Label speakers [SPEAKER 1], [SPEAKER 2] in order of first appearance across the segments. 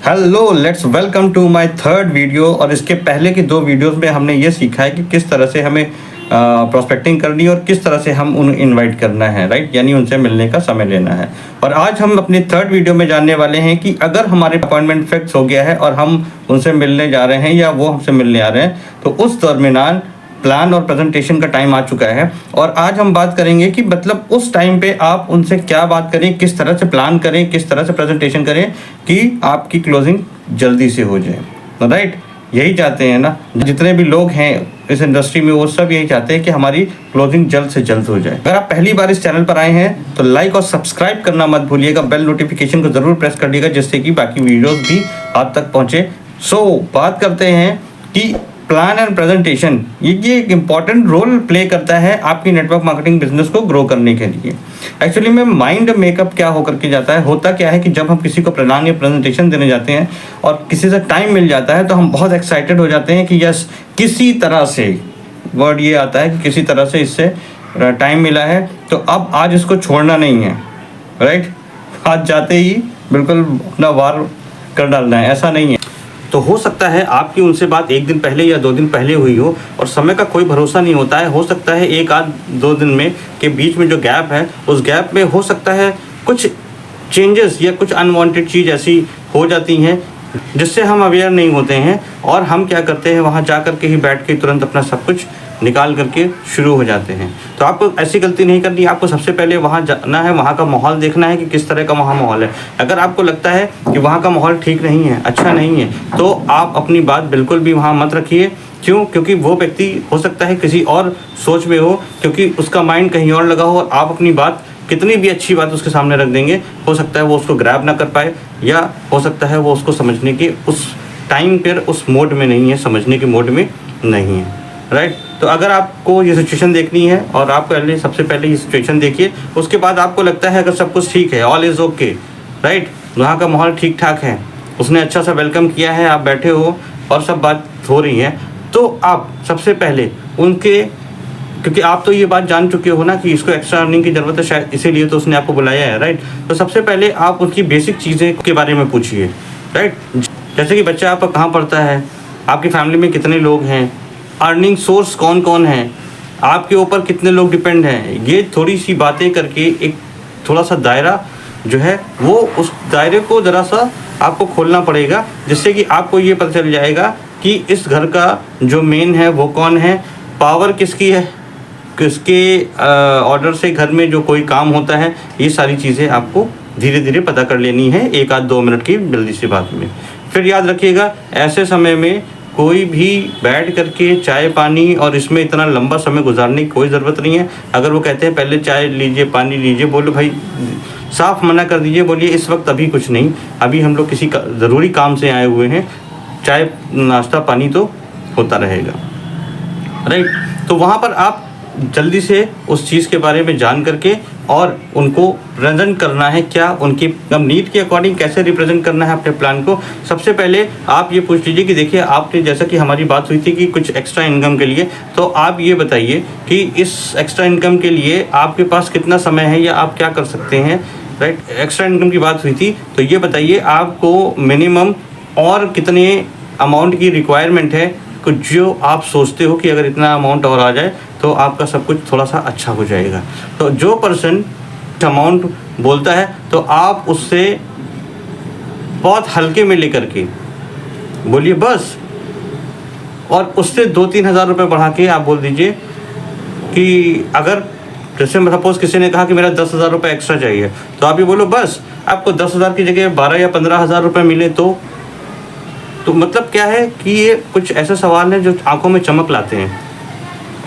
[SPEAKER 1] Hello, let's welcome to my third video. और इसके पहले की दो वीडियोस में हमने ये सीखा है कि किस तरह से हमें प्रोस्पेक्टिंग करनी है और किस तरह से हम उन्हें इनवाइट करना है, राइट, यानी उनसे मिलने का समय लेना है। और आज हम अपनी थर्ड वीडियो में जानने वाले हैं कि अगर हमारे अपॉइंटमेंट फिक्स हो गया है और हम उनसे मिलने जा रहे हैं या वो हमसे मिलने आ रहे हैं, तो उस दरमियान प्लान और प्रेजेंटेशन का टाइम आ चुका है। और आज हम बात करेंगे कि मतलब उस टाइम पे आप उनसे क्या बात करें, किस तरह से प्लान करें, किस तरह से प्रेजेंटेशन करें कि आपकी क्लोजिंग जल्दी से हो जाए, राइट। यही चाहते हैं ना, जितने भी लोग हैं इस इंडस्ट्री में वो सब यही चाहते हैं कि हमारी क्लोजिंग जल्द से जल्द हो जाए। अगर आप पहली बार इस चैनल पर आए हैं तो लाइक और सब्सक्राइब करना मत भूलिएगा, बेल नोटिफिकेशन को ज़रूर प्रेस कर दीजिएगा जिससे कि बाकी वीडियोस भी आप तक पहुँचे। बात करते हैं कि प्लान एंड प्रेजेंटेशन ये एक इम्पॉर्टेंट रोल प्ले करता है आपकी नेटवर्क मार्केटिंग बिजनेस को ग्रो करने के लिए। एक्चुअली में माइंड मेकअप क्या होकर के जाता है, होता क्या है कि जब हम किसी को प्लान या प्रेजेंटेशन देने जाते हैं और किसी से टाइम मिल जाता है तो हम बहुत एक्साइटेड हो जाते हैं कि यस, किसी तरह से, वर्ड ये आता है कि किसी तरह से इससे टाइम मिला है तो अब आज इसको छोड़ना नहीं है, राइट। आज जाते ही बिल्कुल अपना वार कर डालना है, ऐसा नहीं है। तो हो सकता है आपकी उनसे बात एक दिन पहले या 2 दिन पहले हुई हो और समय का कोई भरोसा नहीं होता है। हो सकता है 1-2 दिन में के बीच में जो गैप है उस गैप में हो सकता है कुछ चेंजेस या कुछ अनवांटेड चीज़ ऐसी हो जाती हैं जिससे हम अवेयर नहीं होते हैं और हम क्या करते हैं, वहाँ जा कर के ही बैठ के तुरंत अपना सब कुछ निकाल करके शुरू हो जाते हैं। तो आपको ऐसी गलती नहीं करनी। आपको सबसे पहले वहाँ जाना है, वहाँ का माहौल देखना है कि किस तरह का वहाँ माहौल है। अगर आपको लगता है कि वहाँ का माहौल ठीक नहीं है, अच्छा नहीं है, तो आप अपनी बात बिल्कुल भी वहाँ मत रखिए। क्यों? क्योंकि वो व्यक्ति हो सकता है किसी और सोच में हो, क्योंकि उसका माइंड कहीं और लगा हो और आप अपनी बात, कितनी भी अच्छी बात उसके सामने रख देंगे, हो सकता है वो उसको ग्रैब ना कर पाए या हो सकता है वो उसको समझने के उस टाइम पर उस मोड में नहीं है, समझने के मोड में नहीं है, राइट। तो अगर आपको ये सिचुएशन देखनी है और आप पहले सबसे पहले ये सिचुएशन देखिए, उसके बाद आपको लगता है अगर सब कुछ ठीक है, ऑल इज़ ओके, राइट, वहाँ का माहौल ठीक ठाक है, उसने अच्छा सा वेलकम किया है, आप बैठे हो और सब बात हो रही है, तो आप सबसे पहले उनके, क्योंकि आप तो ये बात जान चुके हो ना कि इसको एक्स्ट्रा अर्निंग की ज़रूरत है, शायद इसीलिए तो उसने आपको बुलाया है, राइट। तो सबसे पहले आप उनकी बेसिक चीज़ें के बारे में पूछिए, राइट। जैसे कि बच्चा आपका कहाँ पढ़ता है, आपकी फैमिली में कितने लोग हैं, अर्निंग सोर्स कौन कौन है, आपके ऊपर कितने लोग डिपेंड हैं। ये थोड़ी सी बातें करके एक थोड़ा सा दायरा जो है वो, उस दायरे को ज़रा सा आपको खोलना पड़ेगा जिससे कि आपको ये पता चल जाएगा कि इस घर का जो मेन है वो कौन है, पावर किसकी है, किसके ऑर्डर से घर में जो कोई काम होता है। ये सारी चीज़ें आपको धीरे धीरे पता कर लेनी है 1-2 मिनट की जल्दी सी बात में। फिर याद रखिएगा, ऐसे समय में कोई भी बैठ करके चाय पानी और इसमें इतना लंबा समय गुजारने की कोई ज़रूरत नहीं है। अगर वो कहते हैं पहले चाय लीजिए, पानी लीजिए, बोलो भाई, साफ मना कर दीजिए, बोलिए इस वक्त अभी कुछ नहीं, अभी हम लोग किसी ज़रूरी काम से आए हुए हैं, चाय नाश्ता पानी तो होता रहेगा, राइट। तो वहाँ पर आप जल्दी से उस चीज़ के बारे में जान करके और उनको प्रेजेंट करना है, क्या उनकी नीड के अकॉर्डिंग कैसे रिप्रेजेंट करना है अपने प्लान को। सबसे पहले आप ये पूछ लीजिए कि देखिए, आपने जैसा कि हमारी बात हुई थी कि कुछ एक्स्ट्रा इनकम के लिए, तो आप ये बताइए कि इस एक्स्ट्रा इनकम के लिए आपके पास कितना समय है या आप क्या कर सकते हैं, राइट। एक्स्ट्रा इनकम की बात हुई थी, तो ये बताइए आपको मिनिमम और कितने अमाउंट की रिक्वायरमेंट है, कुछ जो आप सोचते हो कि अगर इतना अमाउंट और आ जाए तो आपका सब कुछ थोड़ा सा अच्छा हो जाएगा। तो जो पर्सन अमाउंट बोलता है तो आप उससे बहुत हल्के में लेकर के बोलिए बस, और उससे 2-3 हज़ार रुपये बढ़ा के आप बोल दीजिए कि अगर जैसे सपोज किसी ने कहा कि मेरा 10,000 रुपये एक्स्ट्रा चाहिए, तो आप ये बोलो बस, आपको 10,000 की जगह 12 या 15,000 रुपये मिले तो मतलब क्या है कि ये कुछ ऐसे सवाल हैं जो आंखों में चमक लाते हैं,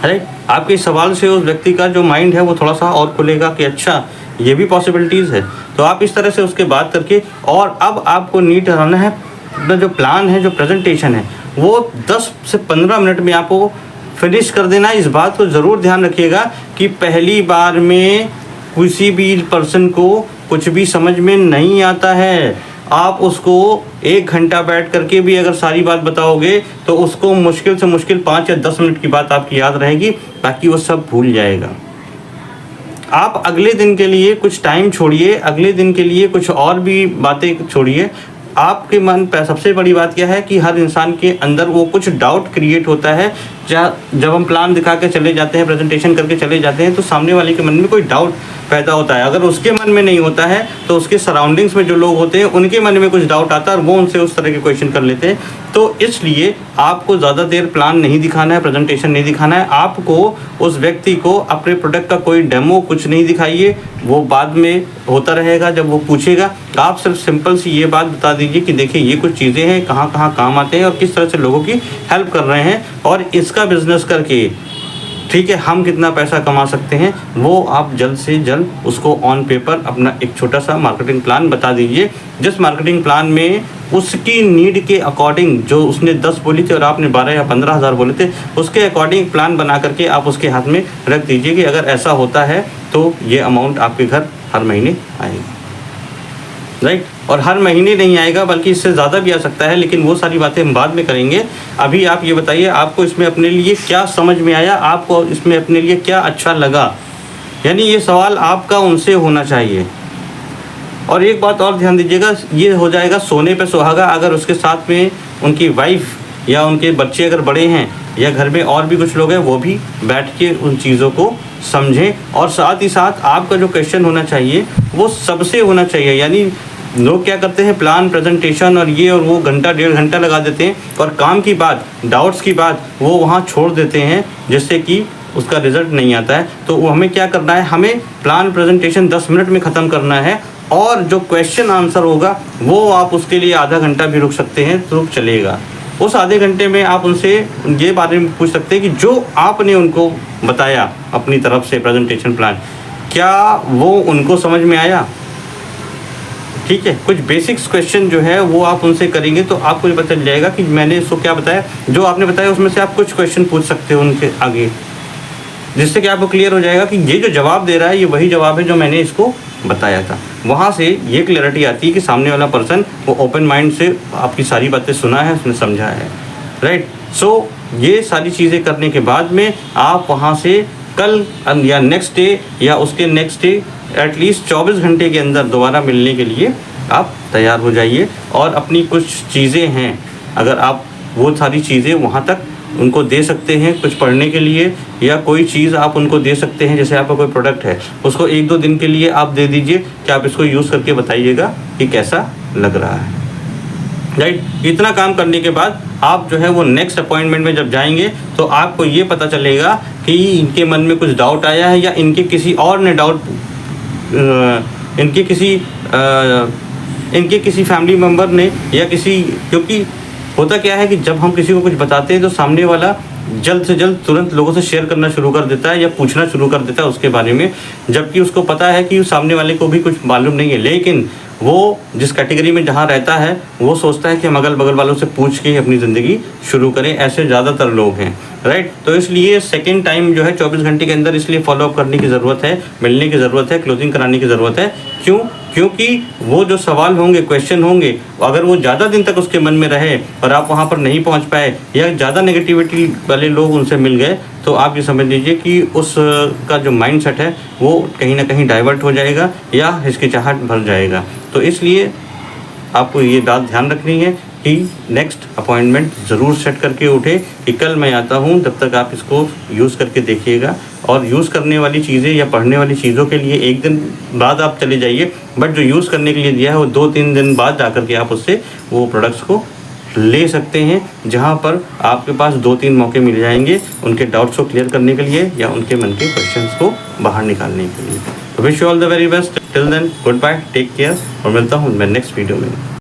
[SPEAKER 1] राइट। आपके इस सवाल से उस व्यक्ति का जो माइंड है वो थोड़ा सा और खुलेगा कि अच्छा ये भी पॉसिबिलिटीज़ है। तो आप इस तरह से उसके बात करके, और अब आपको नीट रहना है, अपना जो प्लान है, जो प्रेजेंटेशन है, वो 10 से 15 मिनट में आपको फिनिश कर देना। इस बात को ज़रूर ध्यान रखिएगा कि पहली बार में किसी भी पर्सन को कुछ भी समझ में नहीं आता है। आप उसको 1 घंटा बैठ करके भी अगर सारी बात बताओगे तो उसको मुश्किल से मुश्किल 5 या 10 मिनट की बात आपकी याद रहेगी, बाकी वो सब भूल जाएगा। आप अगले दिन के लिए कुछ टाइम छोड़िए, अगले दिन के लिए कुछ और भी बातें छोड़िए, आपके मन पर सबसे बड़ी बात क्या है कि हर इंसान के अंदर वो कुछ डाउट क्रिएट होता है। जब हम प्लान दिखा के चले जाते हैं, प्रेजेंटेशन करके चले जाते हैं, तो सामने वाले के मन में कोई डाउट पैदा होता है। अगर उसके मन में नहीं होता है तो उसके सराउंडिंग्स में जो लोग होते हैं उनके मन में कुछ डाउट आता है और वो उनसे उस तरह के क्वेश्चन कर लेते हैं। तो इसलिए आपको ज़्यादा देर प्लान नहीं दिखाना है, प्रेजेंटेशन नहीं दिखाना है। आपको उस व्यक्ति को अपने प्रोडक्ट का कोई डेमो कुछ नहीं दिखाइए, वो बाद में होता रहेगा जब वो पूछेगा। आप सिर्फ सिंपल सी ये बात बता दीजिए कि देखिए ये कुछ चीज़ें हैं, कहाँ कहाँ काम आते हैं और किस तरह से लोगों की हेल्प कर रहे हैं, और इसका बिजनेस करके ठीक है हम कितना पैसा कमा सकते हैं। वो आप जल्द से जल्द उसको ऑन पेपर अपना एक छोटा सा मार्केटिंग प्लान बता दीजिए, जिस मार्केटिंग प्लान में उसकी नीड के अकॉर्डिंग, जो उसने 10 बोली थी और आपने 12 या 15 हज़ार बोले थे, उसके अकॉर्डिंग प्लान बना करके आप उसके हाथ में रख दीजिए कि अगर ऐसा होता है तो ये अमाउंट आपके घर हर महीने आएगी, राइट। और हर महीने नहीं आएगा बल्कि इससे ज़्यादा भी आ सकता है, लेकिन वो सारी बातें हम बाद में करेंगे। अभी आप ये बताइए आपको इसमें अपने लिए क्या समझ में आया, आपको इसमें अपने लिए क्या अच्छा लगा, यानी ये सवाल आपका उनसे होना चाहिए। और एक बात और ध्यान दीजिएगा, ये हो जाएगा सोने पे सुहागा अगर उसके साथ में उनकी वाइफ या उनके बच्चे अगर बड़े हैं या घर में और भी कुछ लोग हैं वो भी बैठ के उन चीज़ों को समझें। और साथ ही साथ आपका जो क्वेश्चन होना चाहिए वो सबसे होना चाहिए। यानी लोग क्या करते हैं, प्लान प्रेजेंटेशन और ये और वो घंटा 1.5 घंटा लगा देते हैं और काम की बात, डाउट्स की बात वो वहाँ छोड़ देते हैं, जिससे कि उसका रिजल्ट नहीं आता है। तो वो हमें क्या करना है, हमें प्लान प्रेजेंटेशन 10 मिनट में ख़त्म करना है, और जो क्वेश्चन आंसर होगा वो आप उसके लिए आधा घंटा भी रुक सकते हैं तो चलेगा। उस आधे घंटे में आप उनसे ये बारे में पूछ सकते हैं कि जो आपने उनको बताया अपनी तरफ से प्रेजेंटेशन प्लान, क्या वो उनको समझ में आया। ठीक है, कुछ बेसिक्स क्वेश्चन जो है वो आप उनसे करेंगे तो आपको ये पता चल जाएगा कि मैंने इसको क्या बताया। जो आपने बताया उसमें से आप कुछ क्वेश्चन पूछ सकते हो उनके आगे, जिससे कि आपको क्लियर हो जाएगा कि ये जो जवाब दे रहा है ये वही जवाब है जो मैंने इसको बताया था। वहाँ से ये क्लैरिटी आती है कि सामने वाला पर्सन वो ओपन माइंड से आपकी सारी बातें सुना है, उसने समझा है, राइट। सो ये सारी चीज़ें करने के बाद में आप वहाँ से कल या नेक्स्ट डे या उसके नेक्स्ट डे एटलीस्ट 24 घंटे के अंदर दोबारा मिलने के लिए आप तैयार हो जाइए। और अपनी कुछ चीज़ें हैं, अगर आप वो सारी चीज़ें वहाँ तक उनको दे सकते हैं कुछ पढ़ने के लिए, या कोई चीज़ आप उनको दे सकते हैं, जैसे आपका कोई प्रोडक्ट है उसको 1-2 दिन के लिए आप दे दीजिए कि आप इसको यूज़ करके बताइएगा कि कैसा लग रहा है, राइट। इतना काम करने के बाद आप जो है वो नेक्स्ट अपॉइंटमेंट में जब जाएंगे तो आपको ये पता चलेगा कि इनके मन में कुछ डाउट आया है या इनके किसी और ने डाउट, इनके किसी फैमिली मेम्बर ने या किसी, क्योंकि होता क्या है कि जब हम किसी को कुछ बताते हैं तो सामने वाला जल्द से जल्द तुरंत लोगों से शेयर करना शुरू कर देता है या पूछना शुरू कर देता है उसके बारे में, जबकि उसको पता है कि सामने वाले को भी कुछ मालूम नहीं है। लेकिन वो जिस कैटेगरी में जहाँ रहता है वो सोचता है कि हम अगल बगल वालों से पूछ के ही अपनी ज़िंदगी शुरू करें। ऐसे ज़्यादातर लोग हैं, राइट। तो इसलिए सेकेंड टाइम जो है 24 घंटे के अंदर इसलिए फॉलोअप करने की ज़रूरत है, मिलने की ज़रूरत है, क्लोजिंग कराने की ज़रूरत है। क्यों? क्योंकि वो जो सवाल होंगे, क्वेश्चन होंगे, अगर वो ज़्यादा दिन तक उसके मन में रहे और आप वहाँ पर नहीं पहुँच पाए या ज़्यादा नेगेटिविटी वाले लोग उनसे मिल गए, तो आप ये समझ लीजिए कि उसका जो माइंडसेट है वो कहीं ना कहीं डाइवर्ट हो जाएगा या हिचकिचाहट भर जाएगा। तो इसलिए आपको ये बात ध्यान रखनी है कि नेक्स्ट अपॉइंटमेंट ज़रूर सेट करके उठे कि कल मैं आता हूँ। तब तक आप इसको यूज़ करके देखिएगा, और यूज़ करने वाली चीज़ें या पढ़ने वाली चीज़ों के लिए 1 दिन बाद आप चले जाइए, बट जो यूज़ करने के लिए दिया है वो 2-3 दिन बाद जा कर के आप उससे वो प्रोडक्ट्स को ले सकते हैं, जहाँ पर आपके पास 2-3 मौके मिल जाएंगे उनके डाउट्स को क्लियर करने के लिए या उनके मन के क्वेश्चंस को बाहर निकालने के लिए। Wish you all the very best. Till then goodbye, take care, और मिलता हूँ मैं नेक्स्ट वीडियो में।